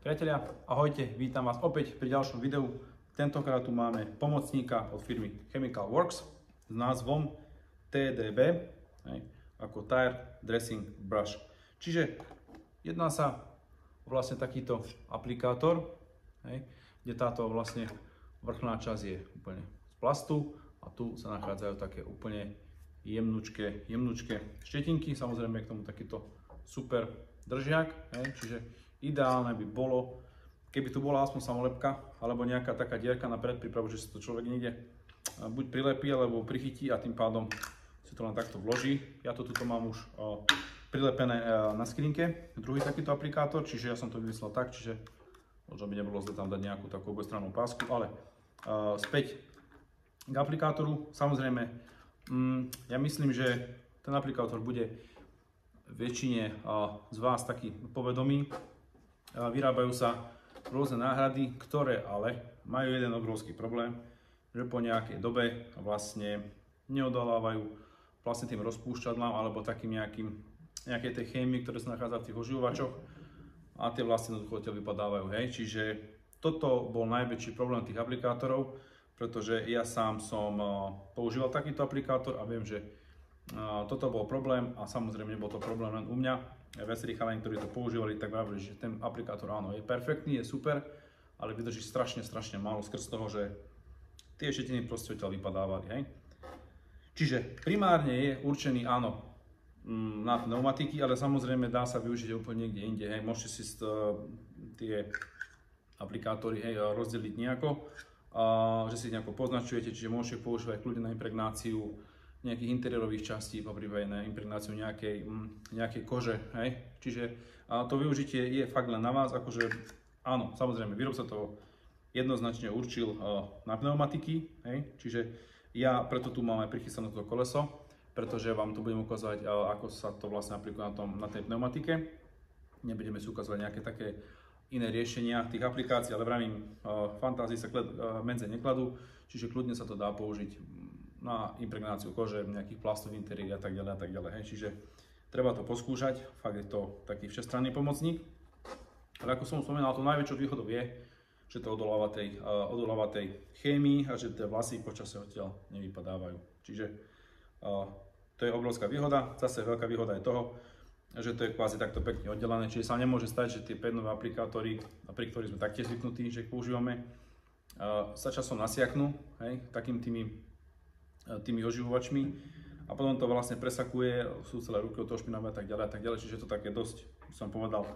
Priatelia, ahojte, vítam vás opäť pri ďalšom videu. Tentokrát tu máme pomocníka od firmy Chemical Works s názvom TDB, ako Tire Dressing Brush. Čiže jedná sa vlastne takýto aplikátor, kde táto vlastne vrchná časť je úplne z plastu a tu sa nachádzajú také úplne jemnučké štetinky. Samozrejme je k tomu takýto super držiak, čiže ideálne by bolo, keby tu bola aspoň samolepka alebo nejaká taká dierka na predprípravu, že si to človek niekde buď prilepí alebo prichytí a tým pádom si to len takto vloží. Ja to tuto mám už prilepené na skrinke, druhý takýto aplikátor, čiže ja som to vymyslel tak, čiže možno by nebolo zle tam dať nejakú takú obostrannú pásku, ale späť k aplikátoru. Samozrejme, ja myslím, že ten aplikátor bude väčšine z vás taký povedomý. Vyrábajú sa rôzne náhrady, ktoré ale majú jeden obrovský problém, že po nejakej dobe vlastne neodolávajú vlastne tým rozpúšťadlám alebo takým nejakej tej chémii, ktoré sa nachádza v tých oživovačoch a tie vlastne jednoducho vypadávajú. Čiže toto bol najväčší problém tých aplikátorov, pretože ja sám som používal takýto aplikátor a viem, že toto bol problém a samozrejme nebol to problém len u mňa. Viacerí chalani, ktorí to používali, tak vravili, že ten aplikátor áno, je perfektný, je super, ale vydrží strašne málo skrz toho, že tie štetiny proste odtiaľ vypadávali. Čiže primárne je určený áno na pneumatiky, ale samozrejme dá sa využiť úplne niekde inde. Môžete si tie aplikátory rozdeliť nejako, že si ich nejako poznačujete, čiže môžete používať kľudne na impregnáciu nejakých interiérových častí, poprípade na impregnáciu nejakej kože. Čiže to využitie je fakt len na vás, akože áno, samozrejme, výrobca to jednoznačne určil na pneumatiky, čiže ja preto tu mám aj prichystané toto koleso, pretože vám tu budem ukazovať, ako sa to vlastne aplikuje na tej pneumatike. Nebudeme si ukazovať nejaké také iné riešenia tých aplikácií, ale vravím, fantázii sa medze nekladú, čiže kľudne sa to dá použiť na impregnáciu kože, nejakých plastových interiér a tak ďalej. Čiže treba to poskúšať, fakt je to taký všestranný pomocník. Ale ako som spomínal, to najväčšou výhodou je, že to odoláva tej chémii a že tie vlasy počasie odtiaľ nevypadávajú. Čiže to je obrovská výhoda. Zase veľká výhoda je toho, že to je kvázi takto pekne oddelené, čiže sa nemôže stať, že tie pednové aplikátory, pri ktorých sme taktiež zvyknutí, že ich používame, sa časom nasiaknú, takým tými oživovačmi a potom to vlastne presakuje, sú celé ruky od toho špinavé a tak ďalej, čiže to také dosť, som povedal,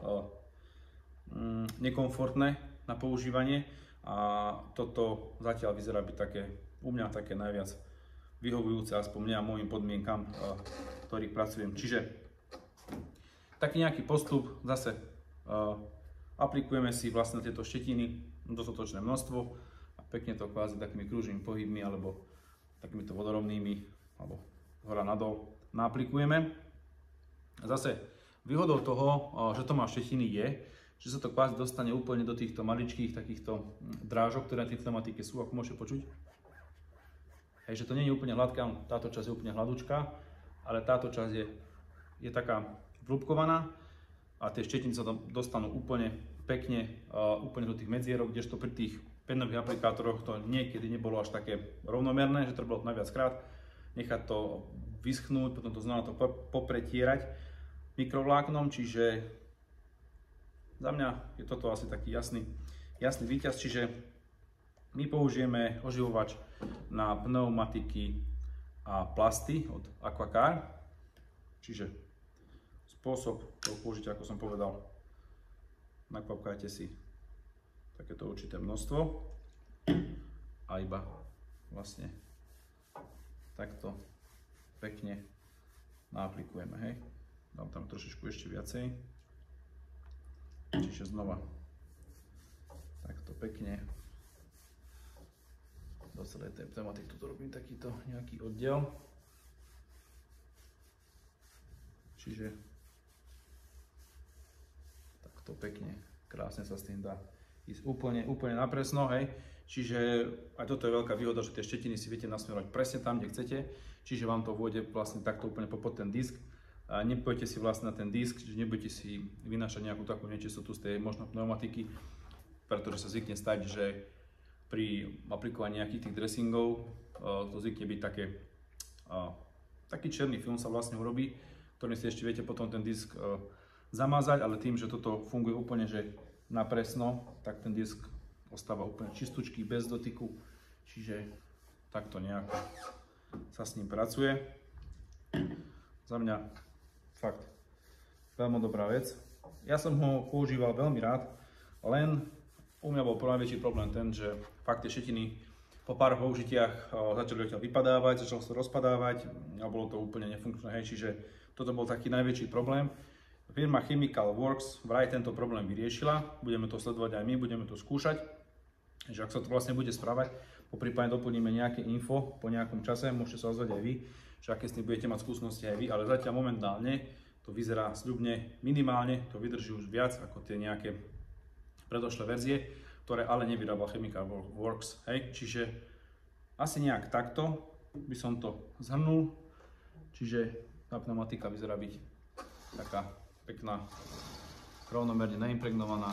nekomfortné na používanie a toto zatiaľ vyzerá byť také, u mňa také najviac vyhovujúce, aspoň mňa a môjim podmienkam, ktorých pracujem. Čiže taký nejaký postup, zase aplikujeme si vlastne tieto štetiny, dostatočné množstvo a pekne to kvázi takými kružnými pohybmi alebo takýmito vodorovnými alebo hora nadol naaplikujeme. Zase výhodou toho, že to má štetiny je, že sa to kvázi dostane úplne do týchto maličkých takýchto drážok, ktoré na tej pneumatike sú, ako môžete počuť. Že to nie je úplne hladká, táto časť je úplne hladúčka, ale táto časť je taká vrúbkovaná a tie štetiny sa tam dostanú úplne pekne, úplne do tých medzierok, kdežto pri tých pednových aplikátoroch to niekedy nebolo až také rovnomerné, že to bolo najviac krát, nechať to vyschnúť, potom to znamená to popretierať mikrovláknom, čiže za mňa je toto asi taký jasný víťaz, čiže my použijeme oživovač na pneumatiky a plasty od Aquacar, čiže spôsob toho použitia, ako som povedal, nakvapkajte si takéto určité množstvo a iba vlastne takto pekne naaplikujeme. Dám tam trošičku ešte viacej. Čiže znova takto pekne do celej tej pneumatiky tuto robím takýto nejaký oddiel. Čiže takto pekne, krásne sa s tým dá ísť úplne napresno, Čiže aj toto je veľká výhoda, že tie štetiny si viete nasmerovať presne tam, kde chcete. Čiže vám to vôjde vlastne takto úplne popod ten disk A nepojete si vlastne na ten disk, že nebudete si vynášať nejakú takú nečistotu z tej možno pneumatiky, pretože sa zvykne stať, že pri aplikovaní nejakých tých dressingov to zvykne byť taký černý film sa vlastne urobí, ktorým si ešte viete potom ten disk zamázať, ale tým, že toto funguje úplne že napresno, tak ten disk ostáva úplne čistúčky, bez dotyku, čiže takto nejako sa s ním pracuje. Za mňa fakt veľmi dobrá vec. Ja som ho používal veľmi rád, len u mňa bol najväčší problém ten, že fakt tie šetiny po pár použitiach začali odtiaľ vypadávať, začalo sa rozpadávať a bolo to úplne nefunkčné, hej, čiže toto bol taký najväčší problém. Firma Chemical Works vraj tento problém vyriešila, budeme to sledovať aj my, budeme to skúšať, že ak sa to vlastne bude správať, poprípadne doplníme nejaké info po nejakom čase, môžete sa ozvať aj vy, že aké s tým budete mať skúsenosti aj vy, ale zatiaľ momentálne to vyzerá sľubne, minimálne to vydrží už viac ako tie nejaké predošlé verzie, ktoré ale nevyrábal Chemical Works, hej, čiže asi nejak takto by som to zhrnul, čiže tá pneumatika vyzerá byť taká pekná, rovnomerne naimpregnovaná,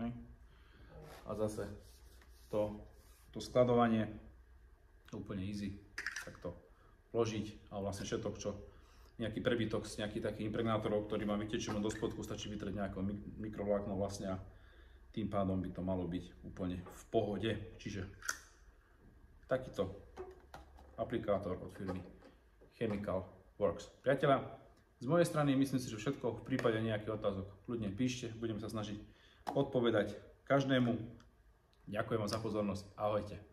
hej. A zase to skladovanie úplne easy, takto vložiť a vlastne všetok, čo nejaký prebytok z nejakých takých impregnátorov, ktorý má vytečenú do spodku, stačí vytrieť nejaké mikrovlákno vlastne a tým pádom by to malo byť úplne v pohode. Čiže takýto aplikátor od firmy Chemical Works. Priatelia, z mojej strany myslím si, že všetko. V prípade nejakých otázok kľudne píšte, budem sa snažiť odpovedať každému. Ďakujem vám za pozornosť. Ahojte.